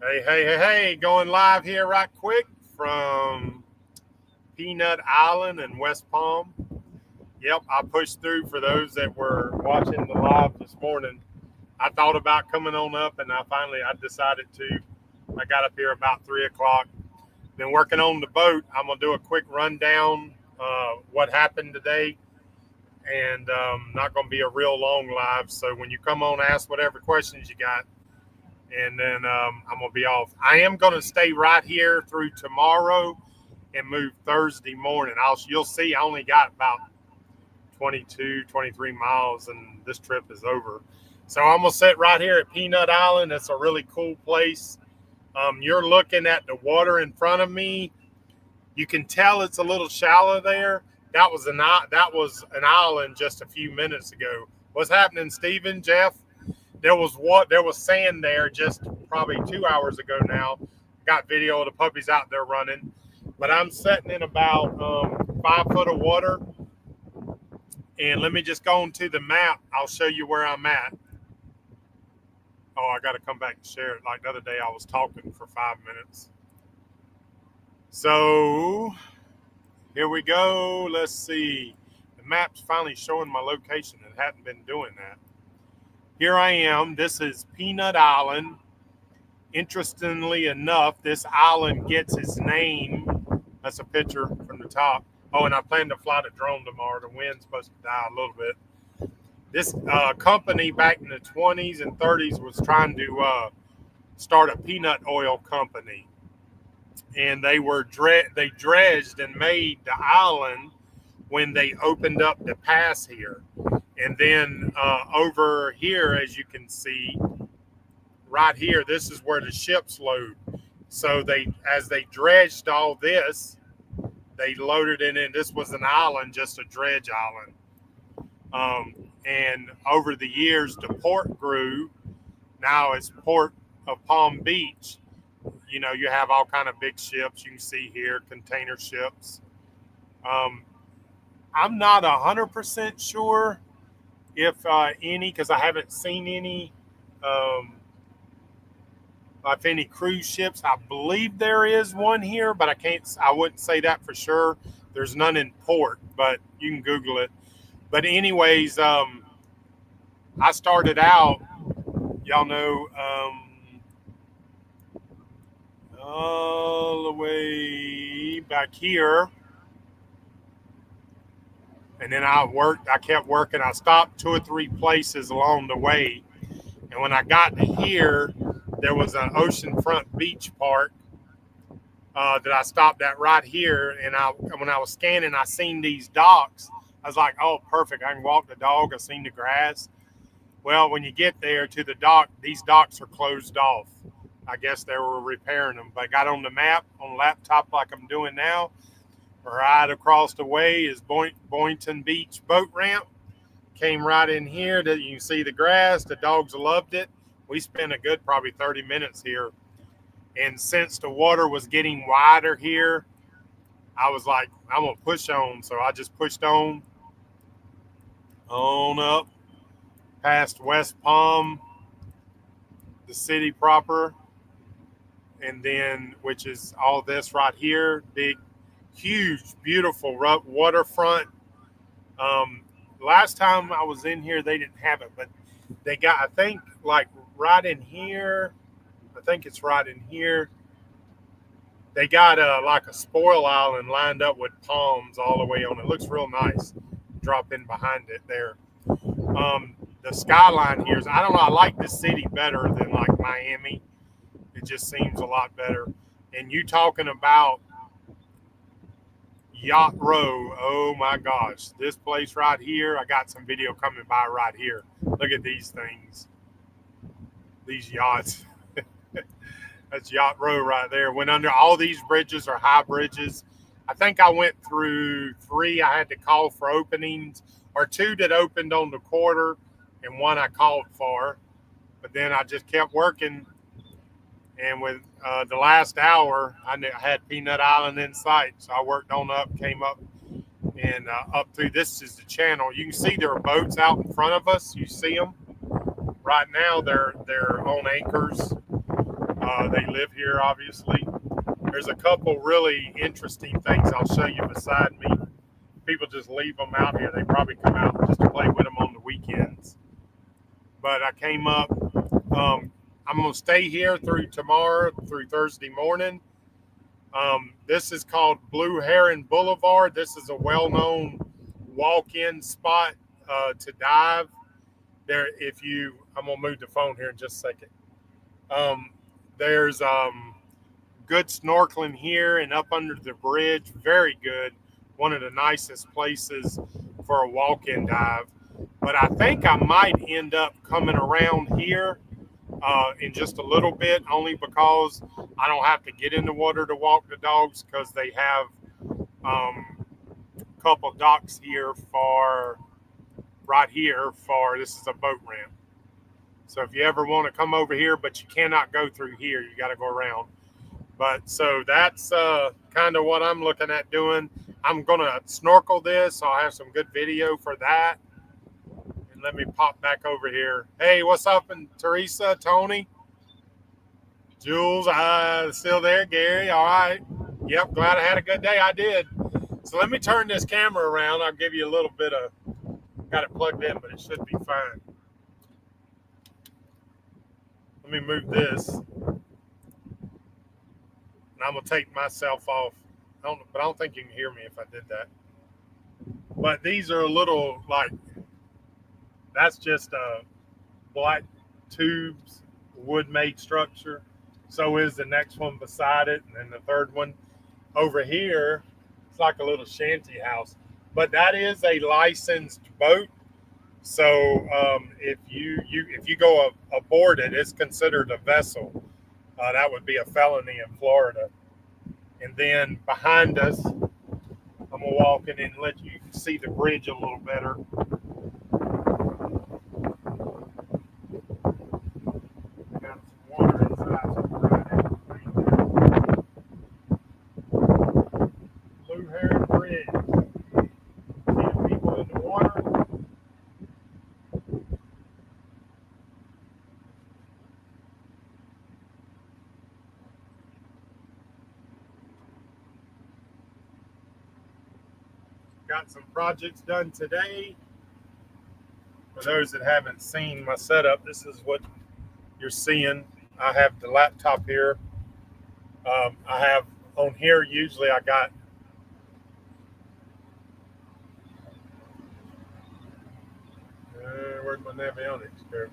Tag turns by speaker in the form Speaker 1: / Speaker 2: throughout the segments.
Speaker 1: Hey, going live here right quick from Peanut Island in West Palm. Yep, I pushed through for those that were watching the live this morning. I thought about coming on up and I decided to. I got up here about 3 o'clock. Been working on the boat. I'm going to do a quick rundown what happened today, and not going to be a real long live. So when you come on, ask whatever questions you got. And then I'm going to be off. I am going to stay right here through tomorrow and move Thursday morning. You'll see I only got about 22, 23 miles, and this trip is over. So I'm going to sit right here at Peanut Island. It's a really cool place. You're looking at the water in front of me. You can tell it's a little shallow there. That was an island just a few minutes ago. What's happening, Stephen, Jeff? There was sand there just probably 2 hours ago now. Got video of the puppies out there running. But I'm sitting in about 5 foot of water. And let me just go onto the map. I'll show you where I'm at. Oh, I got to come back and share it. Like the other day, I was talking for 5 minutes. So here we go. Let's see. The map's finally showing my location. It hadn't been doing that. Here I am. This is Peanut Island. Interestingly enough, this island gets its name. That's a picture from the top. Oh, and I plan to fly the drone tomorrow. The wind's supposed to die a little bit. This company back in the 20s and 30s was trying to start a peanut oil company. And they dredged and made the island when they opened up the pass here. And then over here, as you can see, right here, this is where the ships load. So as they dredged all this, they loaded it in. This was an island, just a dredge island. And over the years, the port grew. Now it's Port of Palm Beach. You know, you have all kind of big ships. You can see here, container ships. I'm not 100% sure if any, because I haven't seen any, if any cruise ships. I believe there is one here, but I wouldn't say that for sure. There's none in port, but you can Google it. But anyways, I started out, y'all know, all the way back here. And then I kept working. I stopped 2 or 3 places along the way. And when I got to here, there was an oceanfront beach park that I stopped at right here. And when I was scanning, I seen these docks. I was like, oh, perfect. I can walk the dog. I seen the grass. Well, when you get there to the dock, these docks are closed off. I guess they were repairing them. But I got on the map on the laptop like I'm doing now. Right across the way is Boynton Beach boat ramp. Came right in here. You can see the grass. The dogs loved it. We spent a good probably 30 minutes here. And since the water was getting wider here, I was like, I'm going to push on. So I just pushed on up past West Palm, the city proper. And then, which is all this right here, big, huge, beautiful waterfront. Last time I was in here, they didn't have it, but they got, I think, like right in here. I think it's right in here. They got like a spoil island lined up with palms all the way on. It looks real nice. Drop in behind it there. The skyline here is, I don't know, I like this city better than like Miami. It just seems a lot better. And you talking about Yacht Row, oh my gosh, this place right here, I got some video coming by right here. Look at these things, these yachts. That's Yacht Row right there. Went under. All these bridges are high bridges. I think I went through 3. I had to call for openings, or 2 that opened on the quarter and 1 I called for, but then I just kept working. And with the last hour, I had Peanut Island in sight. So I worked on up, came up, and up through. This is the channel. You can see there are boats out in front of us. You see them. Right now, they're on anchors. They live here, obviously. There's a couple really interesting things I'll show you beside me. People just leave them out here. They probably come out just to play with them on the weekends. But I came up. I'm going to stay here through tomorrow, through Thursday morning. This is called Blue Heron Boulevard. This is a well-known walk-in spot to dive. There, I'm gonna move the phone here in just a second. There's good snorkeling here and up under the bridge. Very good. One of the nicest places for a walk-in dive. But I think I might end up coming around here in just a little bit, only because I don't have to get in the water to walk the dogs, because they have a couple docks here this is a boat ramp. So if you ever want to come over here, but you cannot go through here, you got to go around. But so that's kind of what I'm looking at doing. I'm going to snorkel this. So I'll have some good video for that. And let me pop back over here. Hey, what's up? And Teresa, Tony, Jules, still there? Gary, all right. Yep, glad I had a good day. I did. So let me turn this camera around. I'll give you a little bit of, got it plugged in, but it should be fine. Let me move this. And I'm going to take myself off. But I don't think you can hear me if I did that. But these are a little like, that's just a black tubes, wood-made structure. So is the next one beside it. And then the third one over here, it's like a little shanty house. But that is a licensed boat. So if you go aboard it, it's considered a vessel. That would be a felony in Florida. And then behind us, I'm gonna walk in and let you see the bridge a little better. Got some water inside. Blue Heron Bridge. See the people in the water. Got some projects done today. For those that haven't seen my setup, this is what you're seeing. I have the laptop here. I have on here, usually I got where's my navionics go?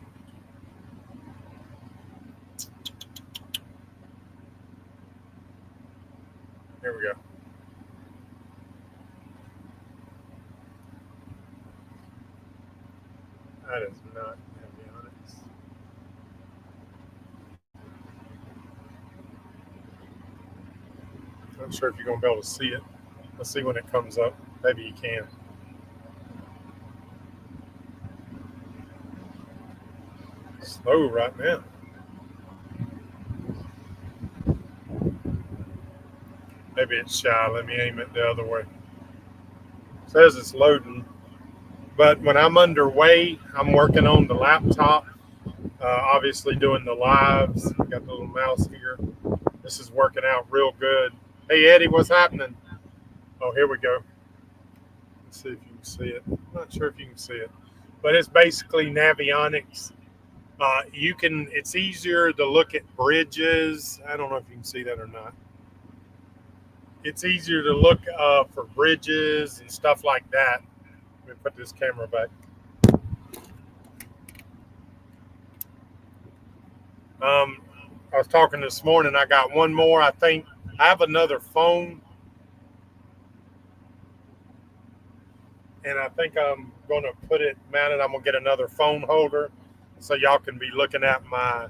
Speaker 1: Here we go. That is not avionics. I'm not sure if you're going to be able to see it. Let's see when it comes up. Maybe you can. Slow right now. Maybe it's shy. Let me aim it the other way. It says it's loading. But when I'm underway, I'm working on the laptop, obviously doing the lives. Got the little mouse here. This is working out real good. Hey, Eddie, what's happening? Oh, here we go. Let's see if you can see it. I'm not sure if you can see it. But it's basically navionics. It's easier to look at bridges. I don't know if you can see that or not. It's easier to look for bridges and stuff like that. Let me put this camera back. I was talking this morning. I got one more. I think I have another phone. And I think I'm going to put it mounted. I'm going to get another phone holder so y'all can be looking at my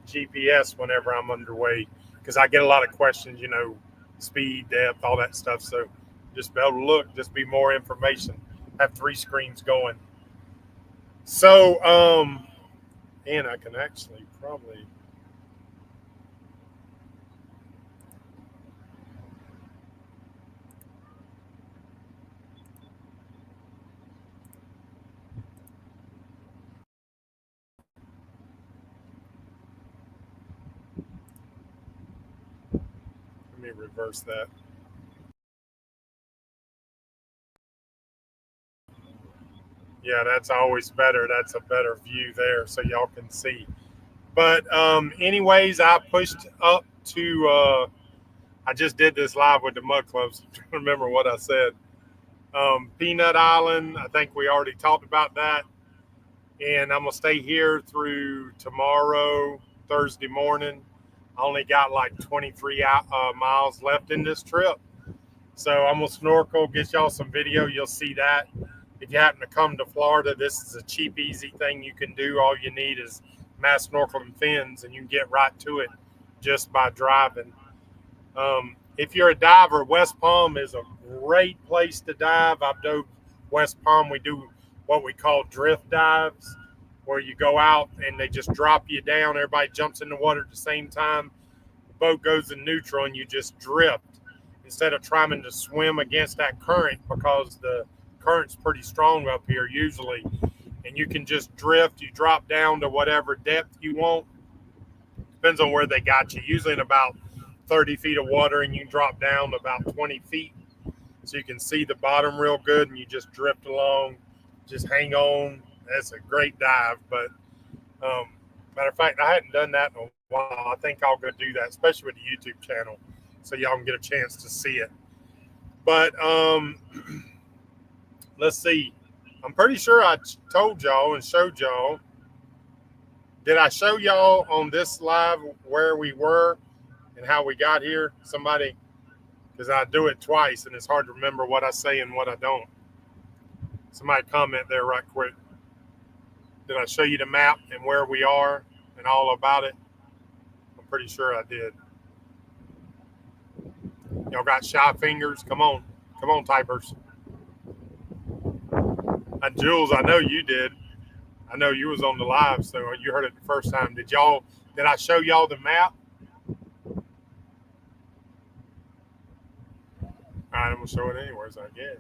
Speaker 1: GPS whenever I'm underway. Because I get a lot of questions, speed, depth, all that stuff. So just be able to look, just be more information. Have 3 screens going. So, and I can actually probably. me reverse that. Yeah, that's always better. That's a better view there so y'all can see. But anyways, I pushed up to, I just did this live with the Mud Clubs. I'm trying to remember what I said. Peanut Island, I think we already talked about that. And I'm going to stay here through tomorrow, Thursday morning. I only got like 23 miles left in this trip. So I'm going to snorkel, get y'all some video. You'll see that. If you happen to come to Florida, this is a cheap, easy thing you can do. All you need is mass snorkel and fins, and you can get right to it just by driving. If you're a diver, West Palm is a great place to dive. I've dove West Palm. We do what we call drift dives, where you go out and they just drop you down. Everybody jumps in the water at the same time. The boat goes in neutral and you just drift instead of trying to swim against that current, because the current's pretty strong up here usually. And you can just drift. You drop down to whatever depth you want. Depends on where they got you. Usually in about 30 feet of water, and you drop down to about 20 feet. So you can see the bottom real good, and you just drift along, just hang on. That's a great dive. But matter of fact, I hadn't done that in a while. I think I'll go do that, especially with the YouTube channel, so y'all can get a chance to see it. But let's see. I'm pretty sure I told y'all and showed y'all. Did I show y'all on this live where we were and how we got here? Somebody, because I do it twice and it's hard to remember what I say and what I don't. Somebody comment there right quick. Did I show you the map and where we are and all about it? I'm pretty sure I did. Y'all got shy fingers? Come on, typers. And Jules, I know you did. I know you was on the live, so you heard it the first time. Did I show y'all the map? All right, I'm gonna show it anyways, I guess.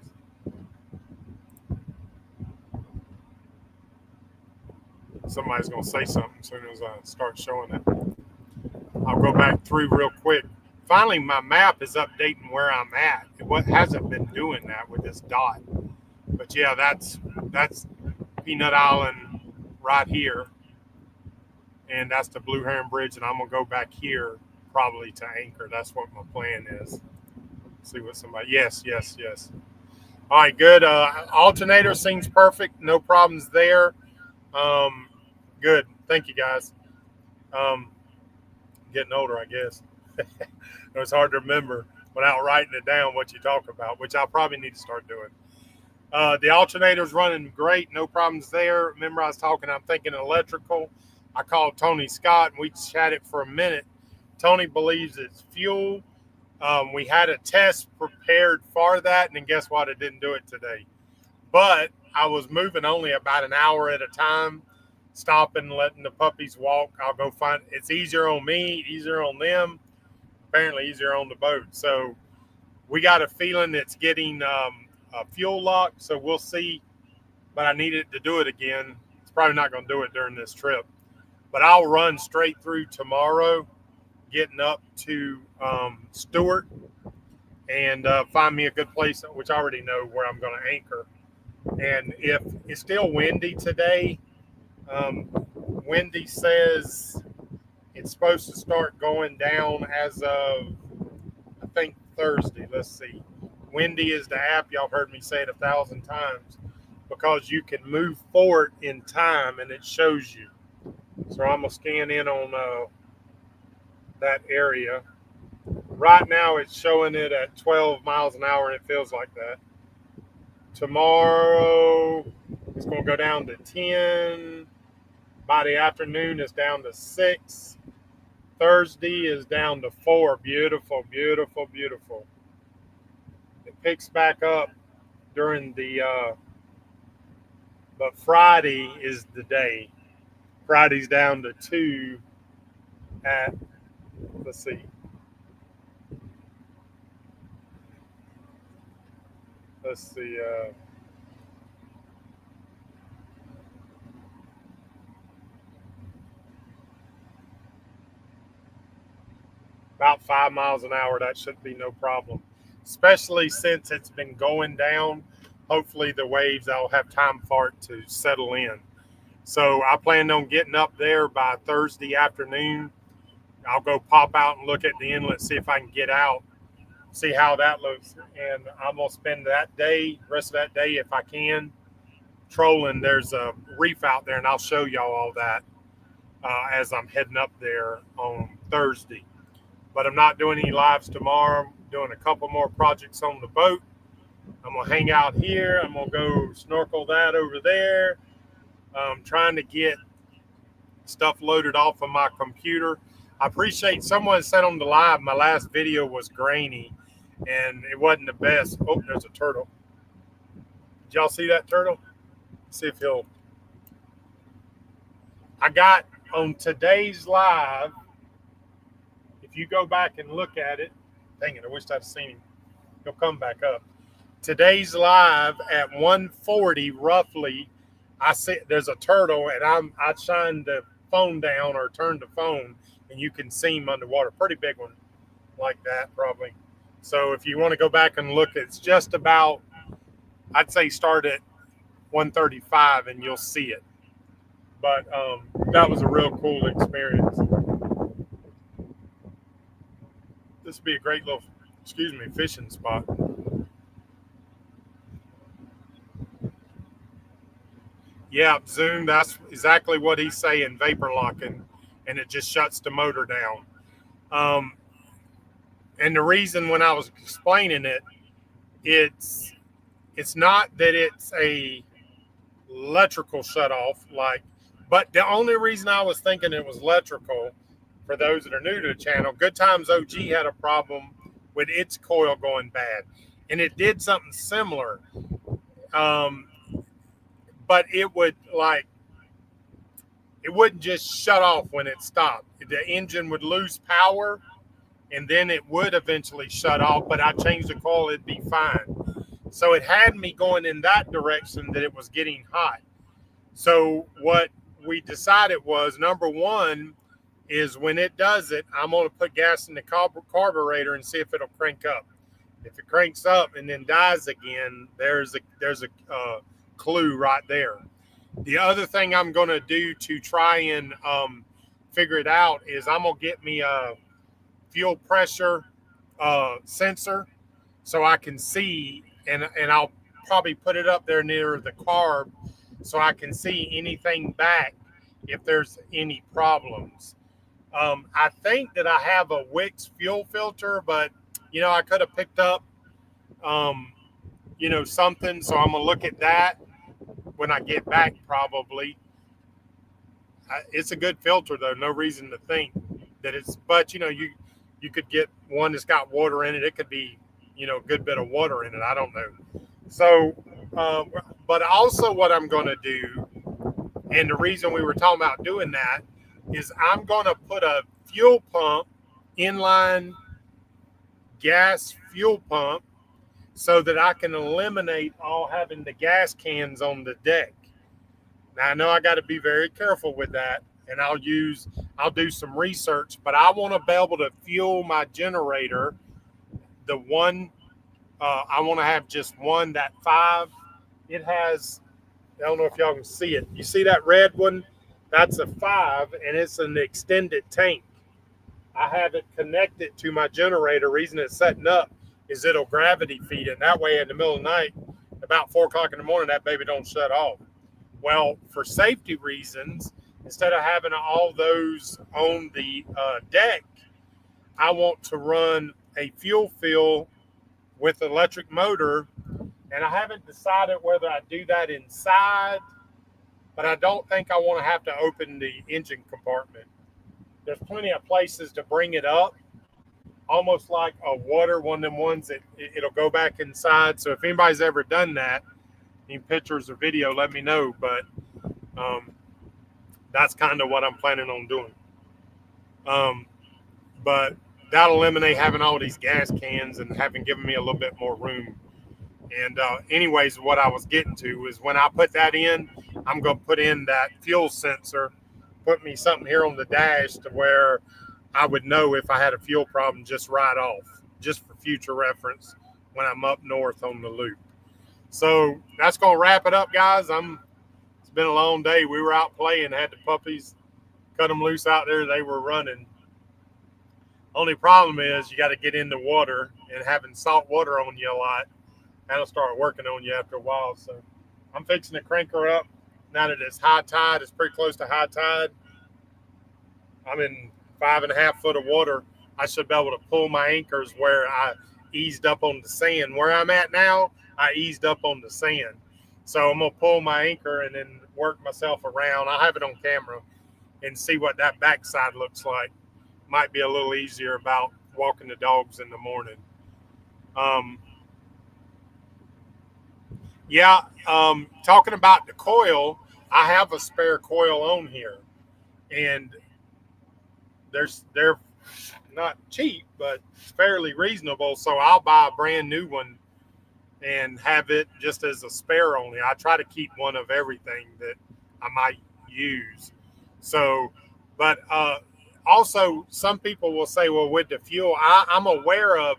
Speaker 1: Somebody's gonna say something as soon as I start showing it. I'll go back through real quick. Finally, my map is updating where I'm at. It hasn't been doing that with this dot. But yeah, that's Peanut Island right here. And that's the Blue Heron Bridge, and I'm going to go back here probably to anchor. That's what my plan is. See what somebody... Yes. All right, good. Alternator seems perfect. No problems there. Good. Thank you, guys. Getting older, I guess. It was hard to remember without writing it down what you talk about, which I probably need to start doing. The alternator's running great. No problems there. Remember, I was talking, I'm thinking electrical. I called Tony Scott, and we chatted for a minute. Tony believes it's fuel. We had a test prepared for that, and then guess what? It didn't do it today. But I was moving only about an hour at a time, stopping, letting the puppies walk. I'll go find – it's easier on me, easier on them, apparently easier on the boat. So we got a feeling it's getting a fuel lock, so we'll see. But I needed to do it again. It's probably not going to do it during this trip. But I'll run straight through tomorrow, getting up to Stewart, and find me a good place, which I already know where I'm going to anchor. And if it's still windy today, Wendy says it's supposed to start going down as of, I think, Thursday. Let's see. Windy is the app. Y'all heard me say it 1,000 times, because you can move forward in time and it shows you. So I'm going to scan in on that area. Right now it's showing it at 12 miles an hour, and it feels like that. Tomorrow it's going to go down to 10. By the afternoon it's down to 6. Thursday is down to 4. Beautiful, beautiful, beautiful. It picks back up during the but Friday is the day. Friday's down to 2 at, let's see. about 5 miles an hour. That should be no problem, especially since it's been going down. Hopefully the waves, I'll have time for it to settle in. So I plan on getting up there by Thursday afternoon. I'll go pop out and look at the inlet, see if I can get out, see how that looks. And I'm going to spend that day, rest of that day, if I can, trolling. There's a reef out there, and I'll show y'all all that as I'm heading up there on Thursday. But I'm not doing any lives tomorrow. I'm doing a couple more projects on the boat. I'm going to hang out here. I'm going to go snorkel that over there. I'm trying to get stuff loaded off of my computer. I appreciate someone said on the live my last video was grainy and it wasn't the best. Oh, there's a turtle. Did y'all see that turtle? Let's see if he'll. I got on today's live, if you go back and look at it, dang it, I wish I'd seen him. He'll come back up. Today's live at 1:40 roughly, I see there's a turtle, and I shined the phone down or turned the phone, and you can see him underwater. Pretty big one, like that probably. So if you want to go back and look, it's just about, I'd say start at 1:35 and you'll see it. But that was a real cool experience. This would be a great little, fishing spot. Yeah, Zoom, that's exactly what he's saying, vapor locking, and it just shuts the motor down. And the reason when I was explaining it, it's not that it's a electrical shut off, but the only reason I was thinking it was electrical, for those that are new to the channel, Good Times OG had a problem with its coil going bad, and it did something similar. But it wouldn't just shut off when it stopped. The engine would lose power, and then it would eventually shut off, but I changed the coil, it'd be fine. So it had me going in that direction that it was getting hot. So what we decided was, number one, is when it does it, I'm going to put gas in the carburetor and see if it'll crank up. If it cranks up and then dies again, there's a clue right there. The other thing I'm going to do to try and figure it out is I'm going to get me a fuel pressure sensor so I can see, and I'll probably put it up there near the carb so I can see anything back if there's any problems. I think that I have a Wix fuel filter, but I could have picked up something, so I'm gonna look at that when I get back probably. It's a good filter though, no reason to think that it's, but you could get one that's got water in it. It could be a good bit of water in it, I don't know. So but also what I'm going to do, and the reason we were talking about doing that, is I'm going to put a fuel pump, inline gas fuel pump, so that I can eliminate all having the gas cans on the deck. Now I know I got to be very careful with that, and I'll do some research, but I want to be able to fuel my generator. The one, I want to have just one, that 5. It has, I don't know if y'all can see it. You see that red one? That's a 5, and it's an extended tank. I have it connected to my generator. Reason it's setting up is it'll gravity feed it. That way in the middle of the night, about 4 o'clock in the morning, that baby don't shut off. Well, for safety reasons, instead of having all those on the deck, I want to run a fuel fill with electric motor, and I haven't decided whether I do that inside, but I don't think I want to have to open the engine compartment. There's plenty of places to bring it up, almost like a water, one of them ones that it'll go back inside. So if anybody's ever done that, any pictures or video, let me know. But that's kind of what I'm planning on doing. But that'll eliminate having all these gas cans and given me a little bit more room. And anyways, what I was getting to is when I put that in, I'm going to put in that fuel sensor, put me something here on the dash to where I would know if I had a fuel problem just right off, just for future reference when I'm up north on the loop. So that's going to wrap it up, guys. It's been a long day. We were out playing, had the puppies, cut them loose out there. They were running. Only problem is you got to get in the water, and having salt water on you a lot, that'll start working on you after a while. So I'm fixing to crank her up now that it's high tide. It's pretty close to high tide. I'm in 5.5 foot of water. I should be able to pull my anchors where I eased up on the sand. Where I'm at now, I eased up on the sand. So I'm going to pull my anchor and then work myself around. I'll have it on camera and see what that backside looks like. Might be a little easier about walking the dogs in the morning. Talking about the coil, I have a spare coil on here. And they're not cheap, but fairly reasonable. So I'll buy a brand new one and have it just as a spare only. I try to keep one of everything that I might use. So, but also some people will say, well, with the fuel, I'm aware of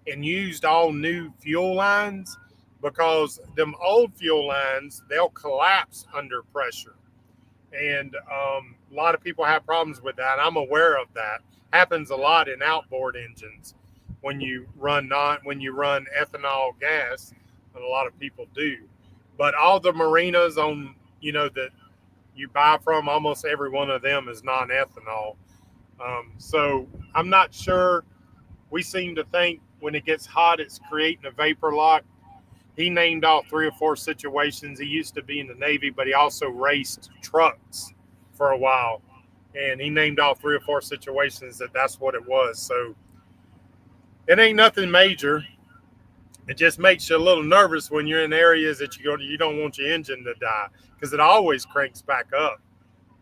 Speaker 1: and used all new fuel lines, because them old fuel lines, they'll collapse under pressure. And a lot of people have problems with that. I'm aware of that. Happens a lot in outboard engines when you run ethanol gas, and a lot of people do. But all the marinas on, that you buy from, almost every one of them is non-ethanol. So I'm not sure. We seem to think when it gets hot, it's creating a vapor lock. He named off 3 or 4 situations. He used to be in the Navy, but he also raced trucks for a while. And he named off 3 or 4 situations that's what it was. So it ain't nothing major. It just makes you a little nervous when you're in areas that you don't want your engine to die, because it always cranks back up.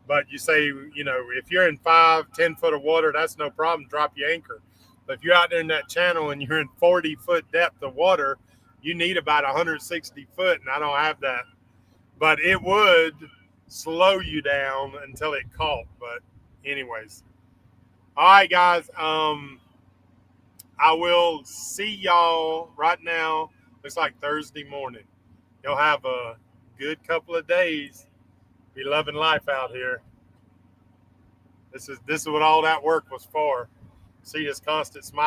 Speaker 1: But you say, if you're in 5-10 foot of water, that's no problem. Drop your anchor. But if you're out there in that channel and you're in 40-foot depth of water, you need about 160 foot, and I don't have that. But it would slow you down until it caught. But anyways. All right, guys. I will see y'all right now. Looks like Thursday morning. You'll have a good couple of days. Be loving life out here. This is what all that work was for. See this constant smile.